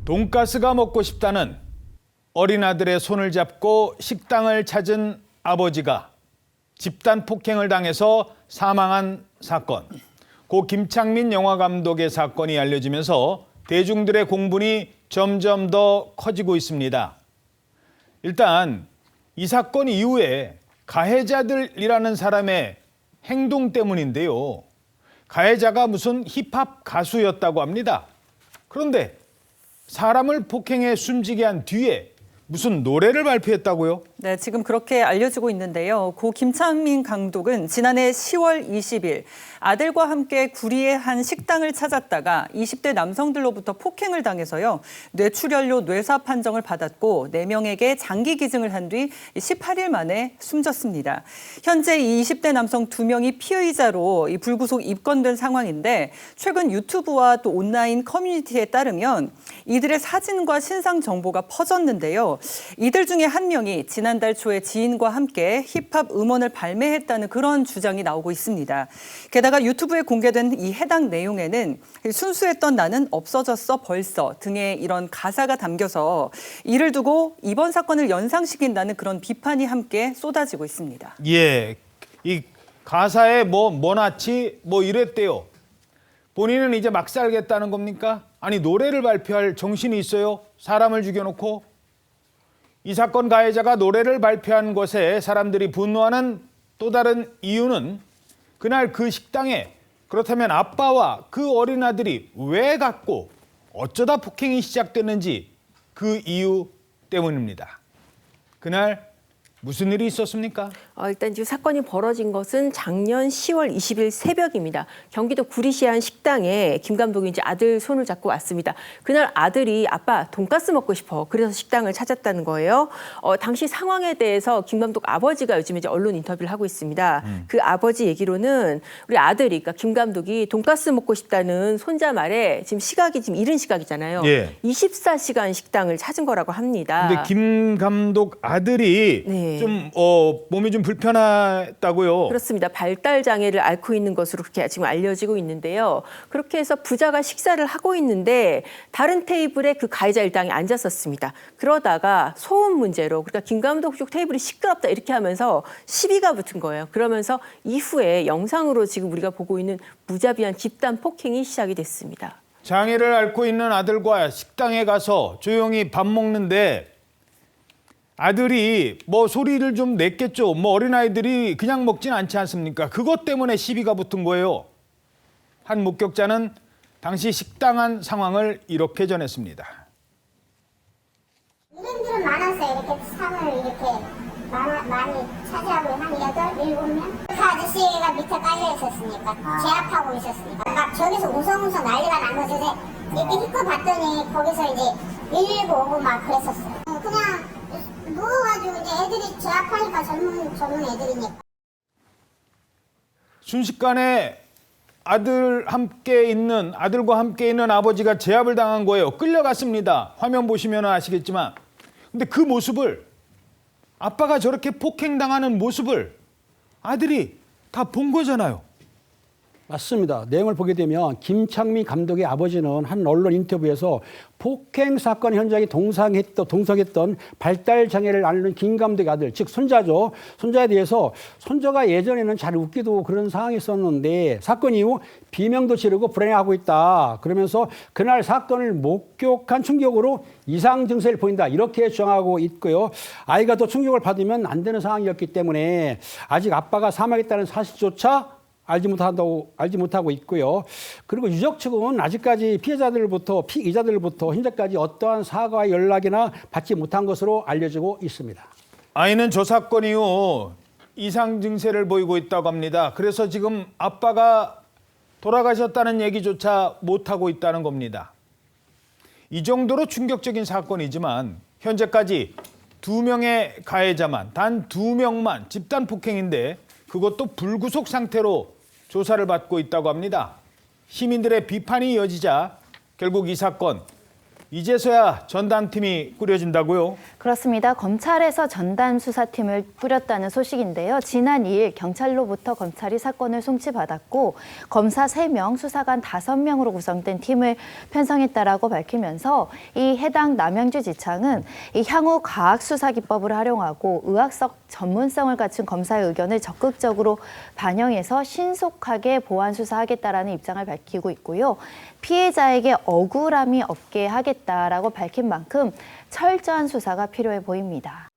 돈가스가 먹고 싶다는 어린아들의 손을 잡고 식당을 찾은 아버지가 집단 폭행을 당해서 사망한 사건. 고 김창민 영화감독의 사건이 알려지면서 대중들의 공분이 점점 더 커지고 있습니다. 일단 이 사건 이후에 가해자들이라는 사람의 행동 때문인데요. 가해자가 무슨 힙합 가수였다고 합니다. 그런데 사람을 폭행해 숨지게 한 뒤에 무슨 노래를 발표했다고요? 네, 지금 그렇게 알려지고 있는데요. 고 김창민 감독은 지난해 10월 20일 아들과 함께 구리의 한 식당을 찾았다가 20대 남성들로부터 폭행을 당해서요. 뇌출혈로 뇌사 판정을 받았고 4명에게 장기 기증을 한 뒤 18일 만에 숨졌습니다. 현재 이 20대 남성 2명이 피의자로 불구속 입건된 상황인데 최근 유튜브와 또 온라인 커뮤니티에 따르면 이들의 사진과 신상 정보가 퍼졌는데요. 이들 중에 한 명이 지난달 초에 지인과 함께 힙합 음원을 발매했다는 그런 주장이 나오고 있습니다. 게다가 유튜브에 공개된 이 해당 내용에는 순수했던 나는 없어졌어 벌써 등의 이런 가사가 담겨서 이를 두고 이번 사건을 연상시킨다는 그런 비판이 함께 쏟아지고 있습니다. 예, 이 가사에 뭐나치 이랬대요. 본인은 이제 막 살겠다는 겁니까? 아니 노래를 발표할 정신이 있어요? 사람을 죽여놓고? 이 사건 가해자가 노래를 발표한 것에 사람들이 분노하는 또 다른 이유는 그날 그 식당에 그렇다면 아빠와 그 어린아들이 왜 갔고 어쩌다 폭행이 시작됐는지 그 이유 때문입니다. 그날 무슨 일이 있었습니까? 일단 지금 사건이 벌어진 것은 작년 10월 20일 새벽입니다. 경기도 구리시의 한 식당에 김 감독이 이제 아들 손을 잡고 왔습니다. 그날 아들이 아빠 돈가스 먹고 싶어. 그래서 식당을 찾았다는 거예요. 당시 상황에 대해서 김 감독 아버지가 요즘 이제 언론 인터뷰를 하고 있습니다. 그 아버지 얘기로는 우리 아들이 그러니까 김 감독이 돈가스 먹고 싶다는 손자 말에 지금 시각이 지금 이른 시각이잖아요. 예. 24시간 식당을 찾은 거라고 합니다. 근데 김 감독 아들이 네. 좀 몸이 좀 불편하다고요. 그렇습니다. 발달 장애를 앓고 있는 것으로 그렇게 지금 알려지고 있는데요. 그렇게 해서 부자가 식사를 하고 있는데 다른 테이블에 그 가해자 일당이 앉았었습니다. 그러다가 소음 문제로 그러니까 김 감독 쪽 테이블이 시끄럽다 이렇게 하면서 시비가 붙은 거예요. 그러면서 이후에 영상으로 지금 우리가 보고 있는 무자비한 집단 폭행이 시작이 됐습니다. 장애를 앓고 있는 아들과 식당에 가서 조용히 밥 먹는데 아들이 소리를 좀 냈겠죠. 어린아이들이 그냥 먹진 않지 않습니까? 그것 때문에 시비가 붙은 거예요. 한 목격자는 당시 식당 안 상황을 이렇게 전했습니다. 일행들은 많았어요. 이렇게 상을 이렇게 많이 차지하고 한 8, 7명? 그 아저씨가 밑에 깔려 있었으니까 제압하고 있었으니까 막 저기서 우성우성 난리가 난 거죠. 이렇게 힐끗 봤더니 거기서 이제 119 오고 막 그랬었어요. 그냥 누워가지고 이제 애들이 제압하니까 젊은 애들이니까. 순식간에 아들과 함께 있는 아버지가 제압을 당한 거예요. 끌려갔습니다. 화면 보시면 아시겠지만. 근데 그 모습을 아빠가 저렇게 폭행당하는 모습을 아들이 다 본 거잖아요. 맞습니다. 내용을 보게 되면 김창민 감독의 아버지는 한 언론 인터뷰에서 폭행 사건 현장에 동석했던 발달 장애를 앓는 김 감독의 아들, 즉 손자죠. 손자에 대해서 손자가 예전에는 잘 웃기도 그런 상황이 있었는데 사건 이후 비명도 지르고 불행해하고 있다. 그러면서 그날 사건을 목격한 충격으로 이상 증세를 보인다. 이렇게 주장하고 있고요. 아이가 더 충격을 받으면 안 되는 상황이었기 때문에 아직 아빠가 사망했다는 사실조차 알지 못하고 있고요. 그리고 유족 측은 아직까지 피의자들로부터 현재까지 어떠한 사과 연락이나 받지 못한 것으로 알려지고 있습니다. 아이는 저 사건 이후 이상 증세를 보이고 있다고 합니다. 그래서 지금 아빠가 돌아가셨다는 얘기조차 못하고 있다는 겁니다. 이 정도로 충격적인 사건이지만 현재까지 2명의 가해자만, 단 2명만 집단 폭행인데 그것도 불구속 상태로 조사를 받고 있다고 합니다. 시민들의 비판이 이어지자 결국 이 사건 이제서야 전담팀이 꾸려진다고요? 그렇습니다. 검찰에서 전담 수사팀을 꾸렸다는 소식인데요. 지난 2일 경찰로부터 검찰이 사건을 송치받았고 검사 3명, 수사관 5명으로 구성된 팀을 편성했다라고 밝히면서 이 해당 남양주 지청은 이 향후 과학 수사 기법을 활용하고 의학적 전문성을 갖춘 검사의 의견을 적극적으로 반영해서 신속하게 보완 수사하겠다라는 입장을 밝히고 있고요. 피해자에게 억울함이 없게 하겠다라고 밝힌 만큼 철저한 수사가 필요해 보입니다.